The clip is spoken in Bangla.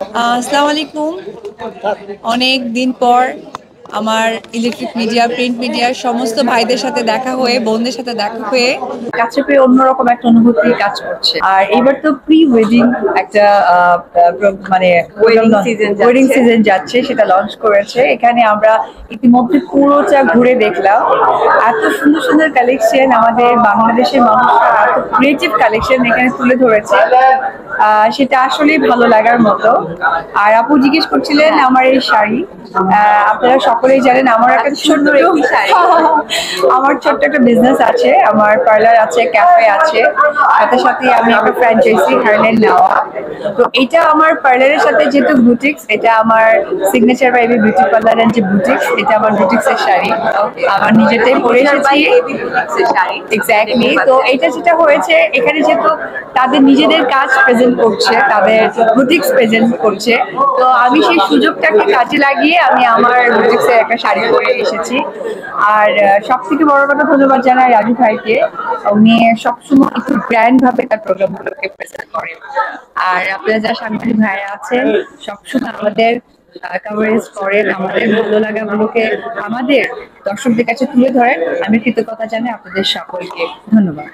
আসসালামু আলাইকুম। অনেক দিন পর আমার ইলেকট্রিক মিডিয়া, প্রিন্ট মিডিয়ার সমস্ত ভাইদের সাথে দেখা হয়ে, বোনদের সাথে দেখা হয়ে কাছে পেয়ে অন্যরকম একটা অনুভূতি কাজ করছে। আর এবার তো প্রি ওয়েডিং একটা মানে ওয়েডিং সিজন যাচ্ছে, সেটা লঞ্চ করেছে। এখানে আমরা ইতিমধ্যে পুরোটা ঘুরে দেখলাম। এত সুন্দর সুন্দর কালেকশন, আমাদের বাংলাদেশের মানুষরা এত ক্রিয়েটিভ কালেকশন এখানে তুলে ধরেছে, সেটা আসলেই ভালো লাগার মতো। আর আপু জিজ্ঞেস করছিলেন আমার এই শাড়ি, আপনারা সকলেই জানেন আমার একটা ছোট্ট আমার ছোট্ট একটা বিজনেস আছে, আমার পার্লার আছে, ক্যাফে আছে, সাথে সাথে আমি একটা ফ্র্যাঞ্চাইজি হারলেন নেওয়া। তো এটা আমার পার্লারের সাথে যেহেতু বুটিক্স, এটা আমার সিগনেচার বাইবি বিউটি পার্লারের যে বুটিক্স, এটা আমার বুটিক্সের শাড়ি, আমার নিজেরটাই পরে এসেছি। এক্স্যাক্টলি। তো এটা যেটা হয়েছে, এখানে যেহেতু তাদের নিজেদের কাজ প্রেজেন্ট করছে, তাদের বুটিক্স প্রেজেন্ট করছে, তো আমি সেই সুযোগটাকে কাজে লাগিয়ে আমি আমার বুটিক্সের একটা শাড়ি পরে এসেছি। আর সব থেকে বড় কথা ধন্যবাদ জানাই রাজু ভাইকে, উনি সবসময় একটু ব্র্যান্ড ভাবে তার প্রোগ্রামগুলোকে প্রেজেন্ট করেন। আর আপনারা যারা সাংবাদিক ভাইরা আছেন, সবসময় আমাদের কভারেজ করেন, আমাদের ভালো লাগাগুলোকে আমাদের দর্শকদের কাছে তুলে ধরেন। আমি কৃতজ্ঞতা জানাই আপনাদের সকলকে। ধন্যবাদ।